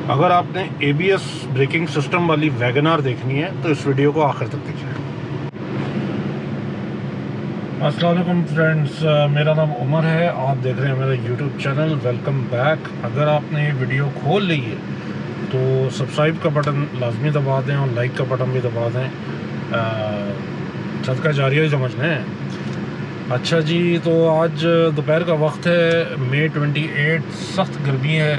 अगर आपने ABS braking system वाली वैगनार देखनी है तो इस वीडियो को आखिर तक देखिए। अस्सलाम वालेकुम फ्रेंड्स, मेरा नाम उमर है, आप देख रहे हैं मेरा यूट्यूब चैनल। Welcome back. अगर आपने ये वीडियो खोल ली है तो सब्सक्राइब का बटन लाजमी दबा दें और लाइक का बटन भी दबा दें। सदका जारिया ही समझ लें। अच्छा जी, तो आज दोपहर का वक्त है, मई 28। सख्त गर्मी है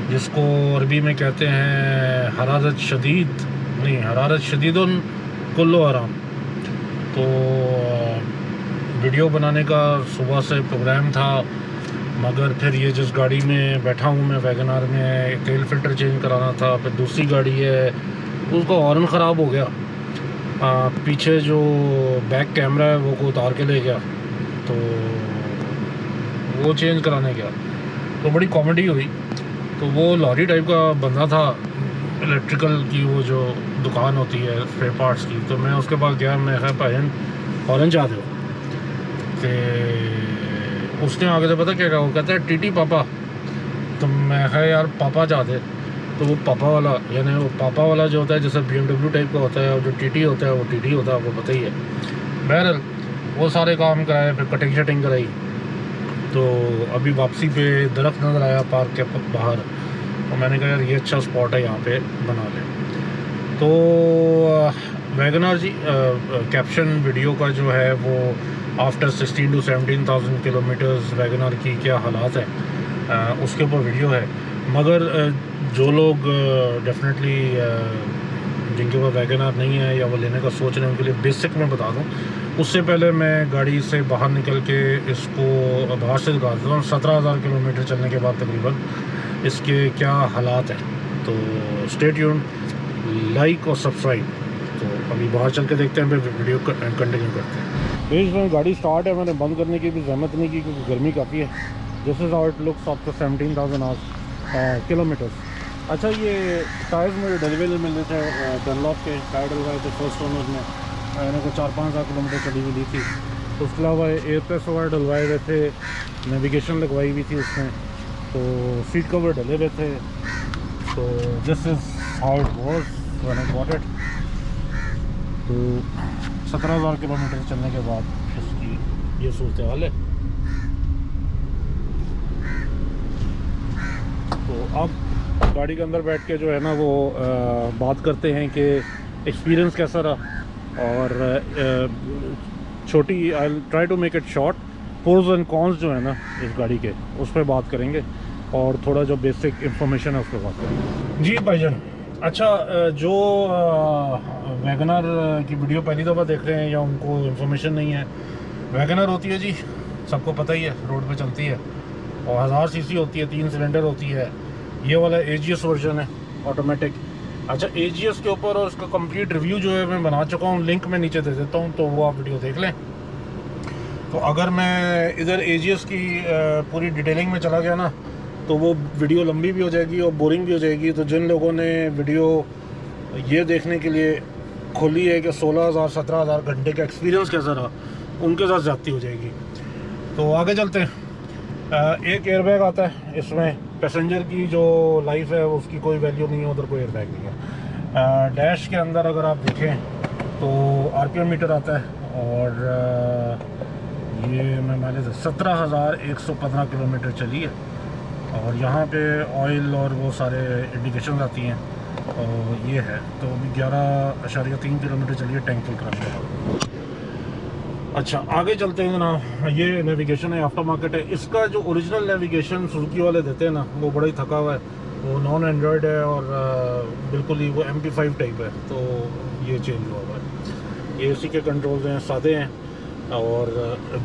जिसको अरबी में कहते हैं हरारत शदीद, नहीं हरारत शदीदुन कुल्लु आराम। तो वीडियो बनाने का सुबह से प्रोग्राम था, मगर फिर ये जिस गाड़ी में बैठा हूँ मैं वैगनार में, तेल फिल्टर चेंज कराना था। फिर दूसरी गाड़ी है उसका हॉर्न ख़राब हो गया, पीछे जो बैक कैमरा है वो को उतार के ले गया, तो वो चेंज कराने गया तो बड़ी कॉमेडी हुई। तो वो लॉरी टाइप का बंदा था, इलेक्ट्रिकल की वो जो दुकान होती है स्पेयर पार्ट्स की। तो मैं उसके पास गया, मैं कहा भाईजान हॉर्न चाहते हो? तो उसने आगे से पता क्या कहा, वो कहता है टीटी पापा। तो मैं कहा यार पापा चाहते। तो वो पापा वाला, यानी वो पापा वाला जो होता है जैसे BMW टाइप का होता है, और जो टीटी होता है वो टीटी होता है, आपको पता ही है। बहरहाल वो सारे काम कराए, फिर कटिंग शटिंग कराई। तो अभी वापसी पे दरख्त नज़र आया पार्क के बाहर, तो मैंने कहा यार ये अच्छा स्पॉट है, यहाँ पे बना लें। तो वैगनार जी कैप्शन वीडियो का जो है वो आफ्टर 16 to 17,000 किलोमीटर्स वैगनार की क्या हालात है, उसके ऊपर वीडियो है। मगर जो लोग डेफिनेटली जिनके पास वैगनार नहीं है या वो लेने का सोच रहे हैं उनके लिए बेसिक मैं बता दूं। उससे पहले मैं गाड़ी से बाहर निकल के इसको बाहर से दिखा देता हूँ 17,000 किलोमीटर चलने के बाद तकरीबन इसके क्या हालात हैं। तो स्टे ट्यून्ड, लाइक और सब्सक्राइब। तो अभी बाहर चल के देखते हैं, फिर वीडियो कंटिन्यू करते हैं। बीच में गाड़ी स्टार्ट है, मैंने बंद करने की भी जहमत नहीं की क्योंकि गर्मी काफ़ी है। This is how it looks after 17,000 kilometres. अच्छा, ये टायर्स मुझे डिलीवरी मिल रहे थे डनलॉप के टायर डलवाए थे फर्स्ट ओनर में, मैंने को 4-5 हज़ार किलोमीटर चली हुई ली थी। तो उसके अलावा एयरप्रेस वगैरह डलवाए हुए थे, नेविगेशन लगवाई हुई थी उसमें, तो सीट कवर डले हुए थे। तो this is how it was when I got it. तो 17,000 किलोमीटर चलने के बाद इसकी ये सूरत हाल है। तो अब गाड़ी के अंदर बैठ के जो है ना वो बात करते हैं कि एक्सपीरियंस कैसा रहा, और छोटी I try to make it short, pros and cons जो है ना इस गाड़ी के उस पर बात करेंगे, और थोड़ा जो बेसिक इंफॉर्मेशन है उस पर बात करेंगे। जी भाईजान, अच्छा जो वैगनार की वीडियो पहली दफ़ा देख रहे हैं या उनको इंफॉर्मेशन नहीं है, वैगनार होती है जी, सबको पता ही है, रोड पे चलती है और 1000 सीसी होती है, 3 सिलेंडर होती है। ये वाला AGS वर्जन है, ऑटोमेटिक। अच्छा, AGS के ऊपर और उसका कंप्लीट रिव्यू जो है मैं बना चुका हूँ, लिंक मैं नीचे दे देता हूँ, तो वो आप वीडियो देख लें। तो अगर मैं इधर AGS की पूरी डिटेलिंग में चला गया ना तो वो वीडियो लंबी भी हो जाएगी और बोरिंग भी हो जाएगी। तो जिन लोगों ने वीडियो ये देखने के लिए खोली है कि 16,000 17,000 घंटे का एक्सपीरियंस कैसा रहा, उनके साथ ज़्यादती हो जाएगी। तो आगे चलते हैं। एक एयरबैग आता है इसमें, पैसेंजर की जो लाइफ है उसकी कोई वैल्यू नहीं है, उधर कोई एयरबैग नहीं है। डैश के अंदर अगर आप देखें तो RPM मीटर आता है, और ये मैं मान लीजिए 17,115 किलोमीटर चली है, और यहाँ पे ऑयल और वो सारे इंडिकेशन आती हैं, और ये है तो अभी 11.3 किलोमीटर चलिए टैंक फुल कराने के बाद। अच्छा, आगे चलते हैं जनाब। ये नेविगेशन है, आफ्टर मार्केट है। इसका जो ओरिजिनल नेविगेशन सुजुकी वाले देते हैं ना वो बड़ा ही थका हुआ है, वो नॉन एंड्रॉयड है और बिल्कुल ही वो MP5 टाइप है, तो ये चेंज हुआ हुआ है। ये इसी के कंट्रोल्स हैं, सादे हैं, और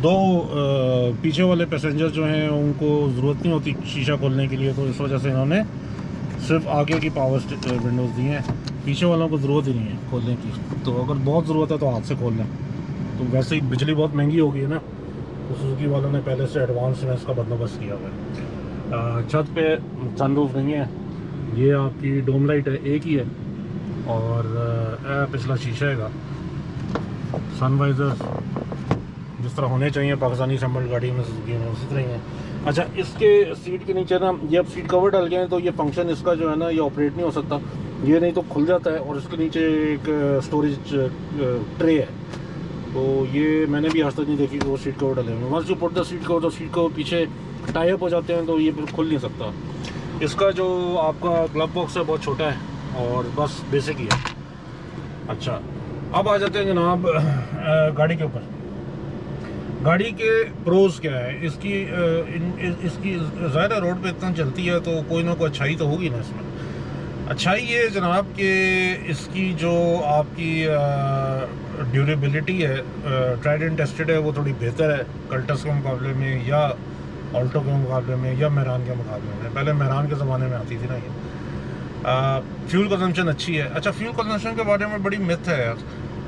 दो पीछे वाले पैसेंजर जो हैं उनको ज़रूरत नहीं होती शीशा खोलने के लिए, तो इस वजह से इन्होंने सिर्फ आगे की पावर विंडोज़ दी हैं, पीछे वालों को ज़रूरत ही नहीं है खोलने की। तो अगर बहुत ज़रूरत है तो हाथ से खोल लें। तो वैसे ही बिजली बहुत महंगी हो गई है ना, तो सुजुकी वालों ने पहले से एडवांस में इसका बंदोबस्त किया हुआ है। छत पे सनरूफ नहीं है, ये आपकी डोम लाइट है, एक ही है, और पिछला शीशा हैगा। सनवाइज़र जिस तरह होने चाहिए पाकिस्तानी असेंबल्ड गाड़ी में सुजुकी में उसी तरह ही है। अच्छा, इसके सीट के नीचे ना ये अब सीट कवर डाल गए हैं तो ये फंक्शन इसका जो है ना ये ऑपरेट नहीं हो सकता, ये नहीं तो खुल जाता है। और इसके नीचे एक स्टोरेज ट्रे है, तो ये मैंने भी आज तक नहीं देखी कि वो सीट कवर डाले हुए। Once you put the seat cover, तो सीट कवर पीछे टाई अप हो जाते हैं, तो ये खुल नहीं सकता। इसका जो आपका ग्लव बॉक्स है बहुत छोटा है और बस बेसिक ही है। अच्छा, अब आ जाते हैं जनाब गाड़ी के ऊपर। गाड़ी के प्रोज क्या है इसकी? इसकी ज़्यादा रोड पे इतना चलती है तो कोई ना कोई अच्छाई तो होगी ना इसमें। अच्छाई ये जनाब कि इसकी जो आपकी ड्यूरेबिलिटी है, ट्राइड एंड टेस्टेड है, वो थोड़ी बेहतर है कल्टस के मुकाबले में या ऑल्टो के मुकाबले में या मेहरान के मुकाबले में। पहले मेहरान के ज़माने में आती थी ना ये। फ्यूल कंजम्पशन अच्छी है। अच्छा, फ्यूल कंजम्पशन के बारे में बड़ी मिथ है यार।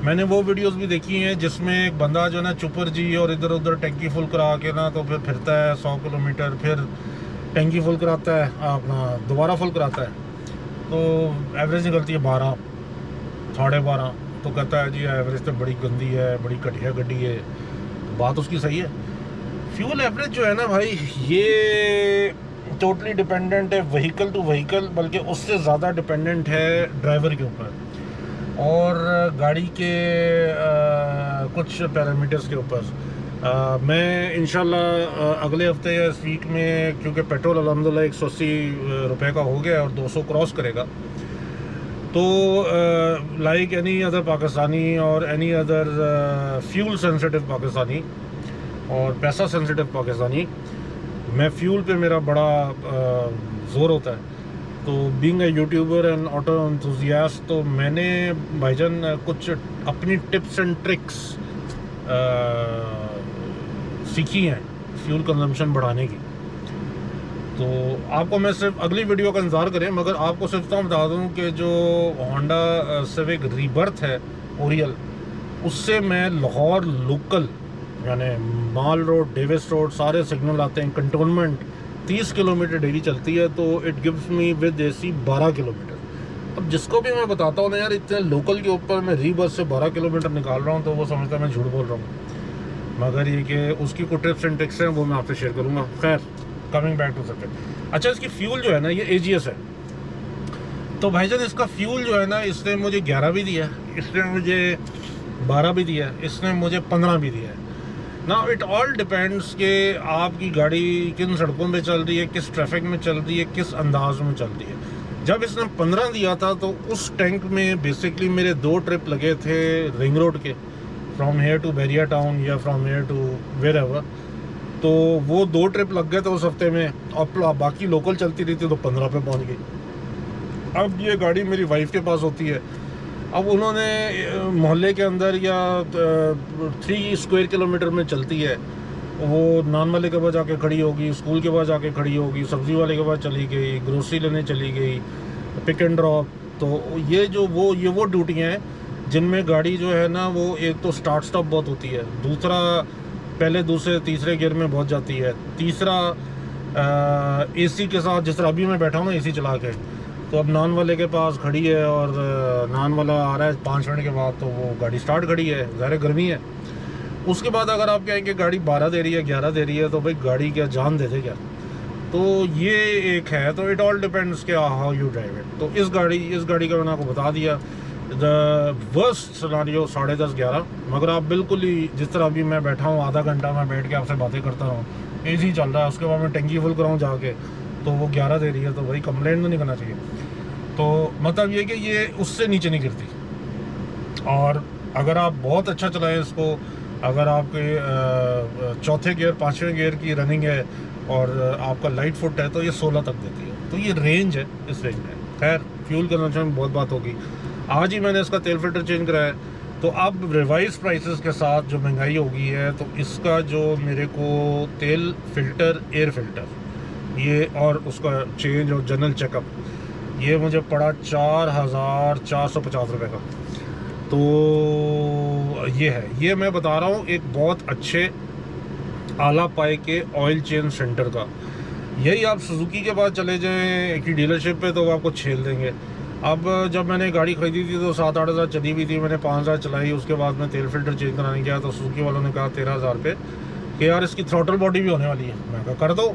मैंने वो वीडियोस भी देखी हैं जिसमें एक बंदा जो है ना चुपर जी और इधर उधर टैंकी फुल करा के ना तो फिर फिरता है 100 किलोमीटर, फिर टैंकी फुल कराता है, अपना दोबारा फुल कराता है, तो एवरेज निकलती है 12, 12.5। तो कहता है जी एवरेज तो बड़ी गंदी है, बड़ी घटिया गड्डी है। तो बात उसकी सही है। फ्यूल एवरेज जो है ना भाई, ये टोटली डिपेंडेंट है व्हीकल टू व्हीकल, बल्कि उससे ज़्यादा डिपेंडेंट है ड्राइवर के ऊपर और गाड़ी के कुछ पैरामीटर्स के ऊपर। मैं इंशाल्लाह अगले हफ्ते या इस वीक में, क्योंकि पेट्रोल अल्हम्दुलिल्लाह 180 रुपये का हो गया और 200 क्रॉस करेगा, तो लाइक एनी अदर पाकिस्तानी और any other fuel sensitive Pakistani और पैसा सेंसिटिव पाकिस्तानी, मैं फ्यूल पे मेरा बड़ा ज़ोर होता है। तो being a YouTuber and auto enthusiast, तो मैंने भाईजान कुछ अपनी टिप्स एंड ट्रिक्स सीखी हैं फ्यूल कंजम्पशन बढ़ाने की। तो आपको मैं सिर्फ अगली वीडियो का इंतज़ार करें, मगर आपको सिर्फ तो बता दूं कि जो होंडा सिविक रीबर्थ है ओरियल, उससे मैं लाहौर लोकल यानी माल रोड, डेविस रोड, सारे सिग्नल आते हैं, कंटोनमेंट 30 किलोमीटर डेली चलती है, तो it gives me with AC 12 kilometre. अब जिसको भी मैं बताता हूँ ना यार इतने लोकल के ऊपर मैं रीबस से 12 किलोमीटर निकाल रहा हूँ, तो वो समझता है मैं झूठ बोल रहा हूँ। मगर ये कि उसकी कुछ टिप्स एंड ट्रिक्स हैं वो मैं आपसे शेयर करूँगा। खैर, कमिंग बैक टू सब्जेक्ट। अच्छा, इसकी फ्यूल जो है ना ये AGS है। तो भाईजान इसका फ्यूल जो है ना, इसने मुझे 11 भी दिया, इसने मुझे 12 भी दिया, इसने मुझे 15 भी दिया है। ना इट ऑल डिपेंड्स कि आपकी गाड़ी किन सड़कों पे चल रही है, किस ट्रैफिक में चल रही है, किस अंदाज में चल रही है। जब इसने 15 दिया था तो उस टैंक में बेसिकली मेरे 2 ट्रिप लगे थे रिंग रोड के, from here to Bairia town या from here to wherever. तो वो 2 ट्रिप लग गए थे उस हफ्ते में, और बाकी लोकल चलती रही थी तो 15 पे पहुँच गई। अब ये गाड़ी मेरी वाइफ के पास होती है। अब उन्होंने मोहल्ले के अंदर या 3 स्क्वायर किलोमीटर में चलती है, वो नान वाले के पास जाके खड़ी होगी, स्कूल के पास जाके खड़ी होगी, सब्ज़ी वाले के पास चली गई, ग्रोसरी लेने चली गई, पिक एंड ड्रॉप। तो ये वो ड्यूटियाँ हैं जिनमें गाड़ी जो है ना वो एक तो स्टार्ट स्टॉप बहुत होती है, दूसरा पहले दूसरे तीसरे गियर में बहुत जाती है, तीसरा AC के साथ, जिस तरह अभी मैं बैठा हूँ ना AC चला के, तो अब नान वाले के पास खड़ी है और नान वाला आ रहा है 5 मिनट के बाद, तो वो गाड़ी स्टार्ट खड़ी है, ज़ाहिर गर्मी है। उसके बाद अगर आप कहें कि गाड़ी 12 दे रही है, 11 दे रही है, तो भाई गाड़ी क्या जान दे दे क्या? तो ये एक है। तो इट ऑल डिपेंड्स कि हाउ यू ड्राइव इट। तो इस गाड़ी का मैंने आपको बता दिया, द वर्स्ट सिनेरियो 10:30 11, मगर आप बिल्कुल ही जिस तरह अभी मैं बैठा हूँ, आधा घंटा मैं बैठ के आपसे बातें करता रहूँ, AC चल रहा है, उसके बाद मैं टंकी फुल कराऊँ जाके, तो वो 11 दे रही है, तो भाई कंप्लेंट तो नहीं करना चाहिए। तो मतलब ये कि ये उससे नीचे नहीं गिरती। और अगर आप बहुत अच्छा चलाएं इसको, अगर आपके चौथे गियर 5वें गियर की रनिंग है और आपका लाइट फुट है, तो ये 16 तक देती है। तो ये रेंज है, इस रेंज में। खैर, फ्यूल कंजम्पशन में बहुत बात होगी। आज ही मैंने इसका तेल फिल्टर चेंज कराया, तो अब रिवाइज प्राइसेस के साथ जो महंगाई हो गई है, तो इसका जो मेरे को तेल फिल्टर, एयर फिल्टर, ये और उसका चेंज और जनरल चेकअप, ये मुझे पड़ा 4,450 रुपये का। तो ये है, ये मैं बता रहा हूँ एक बहुत अच्छे आला पाए के ऑयल चेंज सेंटर का। यही आप सुजुकी के पास चले जाएं एक ही डीलरशिप पे, तो वो आपको छेल देंगे। अब जब मैंने गाड़ी ख़रीदी थी तो 7-8 हज़ार चली हुई थी, मैंने 5 हज़ार चलाई, उसके बाद मैं तेल फिल्टर चेंज कराने गया तो सुजुकी वालों ने कहा 13,000 रुपये कि यार इसकी थ्रॉटल बॉडी भी होने वाली है। मैं कहा कर दो।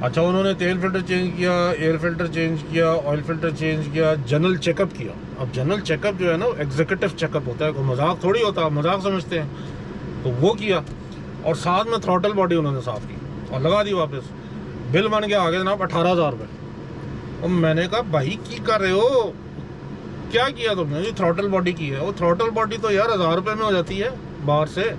अच्छा, उन्होंने तेल फिल्टर चेंज किया, एयर फिल्टर चेंज किया, ऑयल फिल्टर चेंज किया, जनरल चेकअप किया। अब जनरल चेकअप जो है ना एग्जीक्यूटिव चेकअप होता है, कोई मजाक थोड़ी होता, मजाक समझते हैं। तो वो किया और साथ में थ्रॉटल बॉडी उन्होंने साफ़ की और लगा दी वापस। बिल बन गया आगे जनाब 18,000 रुपये। और मैंने कहा भाई की कर रहे हो, क्या किया तुमने? जी थ्रॉटल बॉडी की है। वो थ्रॉटल बॉडी तो यार 1000 रुपये में हो जाती है बाहर से।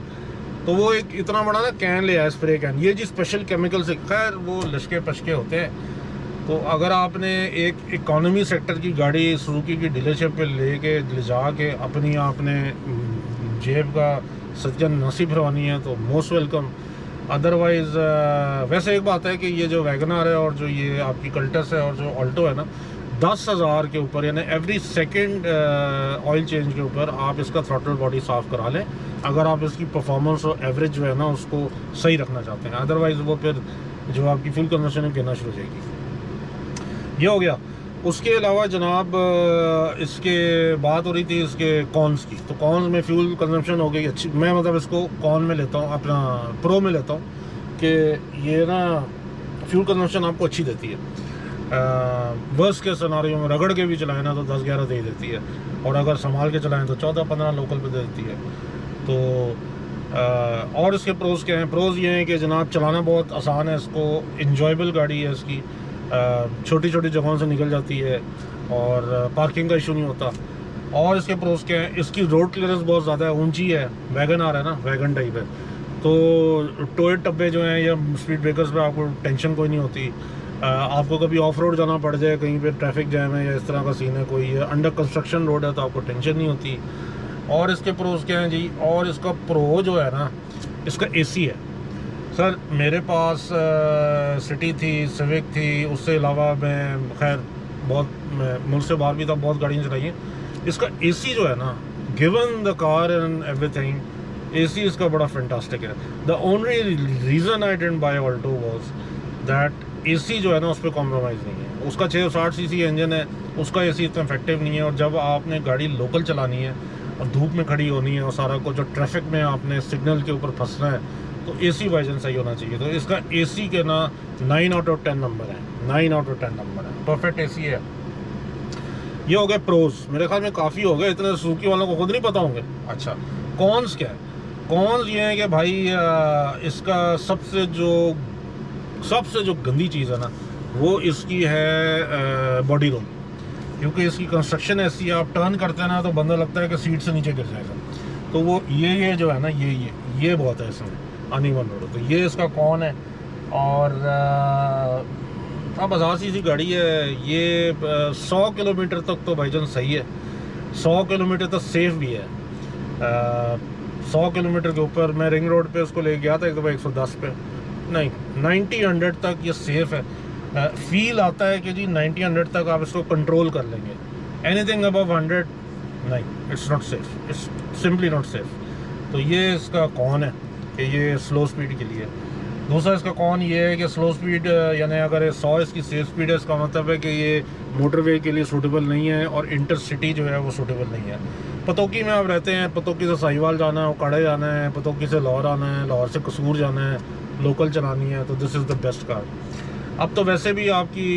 तो वो एक इतना बड़ा ना कैन ले आया, स्प्रे कैन, ये जी स्पेशल केमिकल से, खैर वो लश्के पशके होते हैं। तो अगर आपने एक इकोनॉमी सेक्टर की गाड़ी सुजुकी की डीलरशिप पे ले जा के अपनी आपने जेब का सज्जन नसीब भरवानी है तो मोस्ट वेलकम। अदरवाइज़ वैसे एक बात है कि ये जो वैगनर है और जो ये आपकी कल्टस है और जो ऑल्टो है ना, 10,000 के ऊपर यानी एवरी सेकंड ऑयल चेंज के ऊपर आप इसका थ्रॉटल बॉडी साफ़ करा लें, अगर आप इसकी परफॉर्मेंस और एवरेज जो है ना उसको सही रखना चाहते हैं। अदरवाइज़ वो फिर जो आपकी फ्यूल कंजम्पशन है गिरना शुरू हो जाएगी। ये हो गया। उसके अलावा जनाब इसके बात हो रही थी इसके कॉन्स की। तो कॉन्स में फ्यूल कंजम्पशन हो गई अच्छी। मैं मतलब इसको कॉन में लेता हूँ, अपना प्रो में लेता हूँ कि ये ना फ्यूल कंजम्पशन आपको अच्छी देती है। वर्स के सिनारियों में रगड़ के भी चलाएं ना तो 10-11 दे देती है, और अगर संभाल के चलाएं तो 14-15 लोकल पे दे देती है। तो और इसके प्रोज़ क्या हैं? प्रोज़ ये हैं कि जनाब चलाना बहुत आसान है, इसको इंजॉयबल गाड़ी है इसकी, छोटी छोटी जगहों से निकल जाती है और पार्किंग का इशू नहीं होता। और इसके प्रोज़ क्या हैं? इसकी रोड क्लियरेंस बहुत ज़्यादा है, ऊंची है, वैगन आ रहा है ना, वैगन टाइप है। तो टोए टब्बे जो हैं या स्पीड ब्रेकर्स पे आपको टेंशन कोई नहीं होती। आपको कभी ऑफ रोड जाना पड़ जाए, कहीं पे ट्रैफिक जैम है या इस तरह का सीन है, कोई अंडर कंस्ट्रक्शन रोड है तो आपको टेंशन नहीं होती। और इसके प्रोज़ क्या हैं जी? और इसका प्रो जो है ना, इसका एसी है। सर मेरे पास सिटी थी, सिविक थी, उससे अलावा मैं खैर बहुत मुल्क से बाहर भी था, बहुत गाड़ियाँ चलाई हैं। इसका एसी जो है ना, given the car and everything, AC इसका बड़ा फैंटास्टिक है। The only reason I didn't buy Alto was that AC जो है ना उस पर कॉम्प्रोमाइज़ नहीं है। उसका 660 सीसी इंजन है, उसका एसी इतना इफेक्टिव नहीं है। और जब आपने गाड़ी लोकल चलानी है और धूप में खड़ी होनी है और सारा कुछ जो ट्रैफिक में आपने सिग्नल के ऊपर फंसना है तो एसी वर्जन सही होना चाहिए। तो इसका एसी के ना 9 आउट ऑफ 10 नंबर है, 9 आउट ऑफ 10 नंबर है, परफेक्ट एसी है। ये हो गए प्रोज, मेरे ख्याल में काफ़ी हो गए, इतने सुजुकी वालों को खुद नहीं पता होंगे। अच्छा, कॉन्स क्या है? कॉन्स ये है कि भाई इसका सबसे जो गंदी चीज़ है ना वो इसकी है बॉडी रोल, क्योंकि इसकी कंस्ट्रक्शन ऐसी है, आप टर्न करते हैं ना तो बंदा लगता है कि सीट से नीचे गिर जाएगा। तो वो ये जो है ना ये बहुत है इसमें अनइवन रोड। तो ये इसका कौन है। और अब 1000 सीसी गाड़ी है ये, 100 किलोमीटर तक तो भाईजान सही है, 100 किलोमीटर तक सेफ भी है। 100 किलोमीटर के ऊपर मैं रिंग रोड पे उसको ले गया था एक दफ़ा 110 पे, नहीं 90-100 तक ये सेफ़ है। फील आता है कि जी 90-100 तक आप इसको कंट्रोल कर लेंगे। एनीथिंग अबव 100 नहीं, it's not safe, it's simply not safe. तो ये इसका कौन है कि ये स्लो स्पीड के लिए। दूसरा इसका कौन ये है कि स्लो स्पीड यानी अगर 100 इसकी सेफ स्पीड है, इसका मतलब है कि ये मोटरवे के लिए सूटेबल नहीं है और इंटरसिटी जो है वो सूटेबल नहीं है। पतोकी में आप रहते हैं, पतोकी से साहिवाल जाना है, उकाड़े जाना है, पतोकी से लाहौर आना है, लाहौर से कसूर जाना है, लोकल चलानी है, तो this is the best car. अब तो वैसे भी आपकी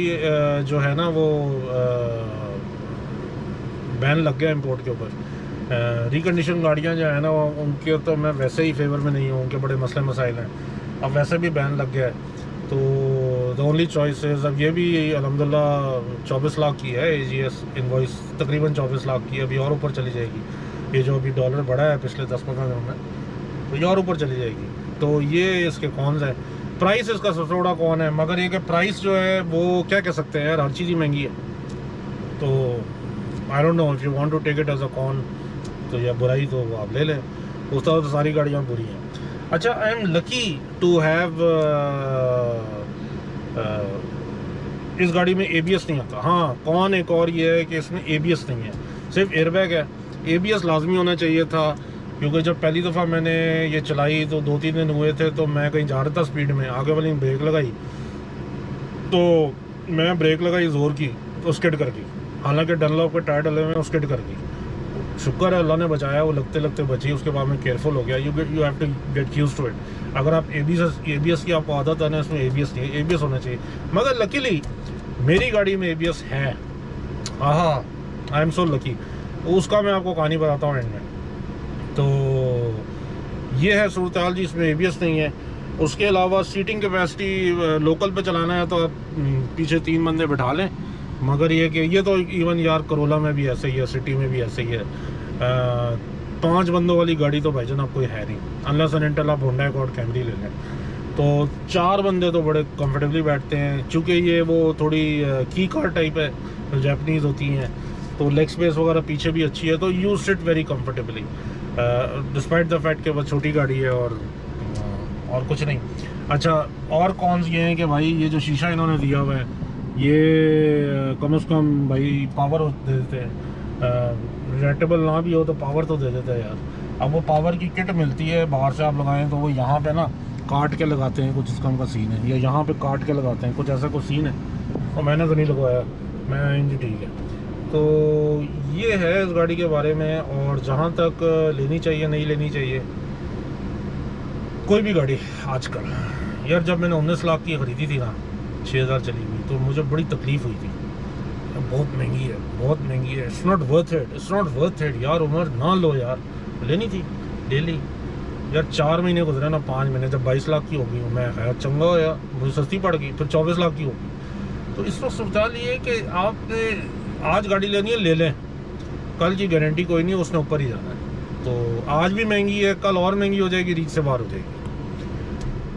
जो है ना वो बैन लग गया इंपोर्ट के ऊपर। रिकंडीशन गाड़ियाँ जो है ना उनके तो मैं वैसे ही फेवर में नहीं हूँ, उनके बड़े मसले मसाइल हैं। अब वैसे भी बैन लग गया है तो द ओनली चॉइस है। अब ये भी अल्हम्दुलिल्लाह 24 लाख की है AGS इनवॉइस, तकरीबन 24 लाख की, अभी और ऊपर चली जाएगी। ये जो अभी डॉलर बढ़ा है पिछले 10-15 दिनों में, तो ये और ऊपर चली जाएगी। तो ये इसके कॉन्स है। प्राइस इसका सबसे बड़ा कौन है, मगर ये कि प्राइस जो है वो क्या कह सकते हैं यार, हर चीज़ ही महंगी है। तो I don't know, if you want to take it as a con तो या बुराई तो आप ले लें, उस तरह तो सारी गाड़ियाँ बुरी हैं। अच्छा, I am lucky to have इस गाड़ी में ABS नहीं आता। हाँ, कौन एक और ये है कि इसमें ABS नहीं है, सिर्फ एयरबैग है। ABS लाजमी होना चाहिए था, क्योंकि जब पहली दफ़ा मैंने ये चलाई तो 2-3 दिन हुए थे, तो मैं कहीं जा रहा था स्पीड में, आगे वाली ने ब्रेक लगाई तो मैं ब्रेक लगाई ज़ोर की तो स्किड कर गई। हालांकि डनलॉप के टायर डले हुए हैं, स्किड कर गई। शुक्र है अल्लाह ने बचाया, वो लगते लगते बची, उसके बाद में केयरफुल हो गया। You have to get used to it. अगर आप ABS की आपको आदत है ना, इसमें ABS नहीं है, ABS होना चाहिए। मगर लकीली मेरी गाड़ी में ABS है। हाँ, आई एम सो लकी। उसका मैं आपको कहानी बताता हूँ एंड में। तो ये है सूरत हाल जी, इसमें ABS नहीं है। उसके अलावा सीटिंग कैपेसिटी लोकल पे चलाना है तो आप पीछे 3 बंदे बिठा लें। मगर ये कि ये तो इवन यार करोला में भी ऐसे ही है, सिटी में भी ऐसे ही है। 5 बंदों वाली गाड़ी तो भाईजान आप कोई है नहीं, अनलेस एंड अनटिल आप होंडा अकॉर्ड कैमरी ले लें। तो 4 बंदे तो बड़े कंफर्टेबली बैठते हैं, चूँकि ये वो थोड़ी की कार टाइप है, तो जैपनीज़ होती हैं, तो लेग स्पेस वगैरह पीछे भी अच्छी है, तो you sit very comfortably despite the fact कि वो छोटी गाड़ी है और कुछ नहीं। अच्छा, और कॉन्स ये हैं कि भाई ये जो शीशा इन्होंने दिया हुआ है, ये कम से कम भाई पावर दे देते हैं। रेटेबल ना भी हो तो पावर तो दे देते हैं यार। अब वो पावर की किट मिलती है बाहर से, आप लगाएं तो वो यहाँ पे ना काट के लगाते हैं, कुछ इसका उनका सीन है, या यहाँ पे काट के लगाते हैं, कुछ ऐसा कुछ सीन है। और मैंने तो नहीं लगवाया, मैं इंज ठीक है। तो ये है इस गाड़ी के बारे में। और जहाँ तक लेनी चाहिए नहीं लेनी चाहिए कोई भी गाड़ी आजकल, यार जब मैंने 19 लाख की ख़रीदी थी ना, 6000 चली हुई, तो मुझे बड़ी तकलीफ़ हुई थी। बहुत महंगी है, बहुत महंगी है, it's not worth it, it's not worth it यार। उमर ना लो यार, लेनी थी ले ली यार। 4 महीने गुजरे ना, 5 महीने, जब 22 लाख की हो गई मैं खैर चंगा हो यार, मुझे सस्ती पड़ गई, फिर 24 लाख की हो गई। तो इस वक्त सुबह ये कि आपने आज गाड़ी लेनी है ले लें, कल की गारंटी कोई नहीं, उसने ऊपर ही जाना है। तो आज भी महंगी है, कल और महंगी हो जाएगी, रीच से बाहर हो जाएगी।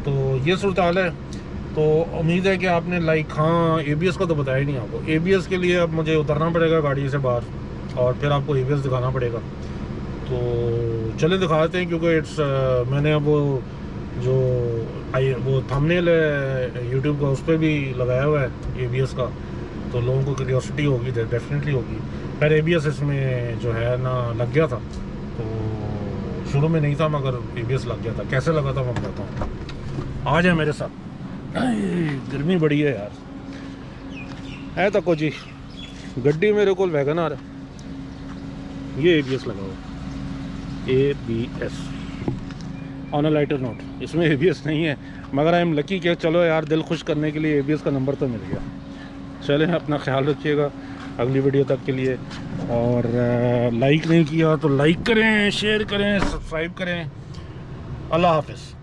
तो ये सूरत हाल है। तो उम्मीद है कि आपने हाँ ABS का तो बताया ही नहीं आपको। ABS के लिए अब मुझे उतरना पड़ेगा गाड़ी से बाहर और फिर आपको ABS दिखाना पड़ेगा। तो चले दिखा देते हैं, क्योंकि मैंने अब वो थंबनेल है यूट्यूब का, उस पर भी लगाया हुआ है ABS का, तो लोगों को क्यूरियोसिटी होगी, डेफिनेटली होगी। फिर ABS इसमें जो है ना लग गया था, तो शुरू में नहीं था मगर ABS लग गया था। कैसे लगा था मैं बताता हूँ, आ जाए मेरे साथ। गर्मी बड़ी है यार, है तको जी गड्डी मेरे को वैगनआर है, ये ABS लगा हुआ, ABS on a lighter note. इसमें ABS नहीं है, मगर आई एम लकी कि चलो यार दिल खुश करने के लिए ABS का नंबर तो मिल गया। चलें, अपना ख्याल रखिएगा अगली वीडियो तक के लिए। और लाइक नहीं किया तो लाइक करें, शेयर करें, सब्सक्राइब करें। अल्लाह हाफिज़।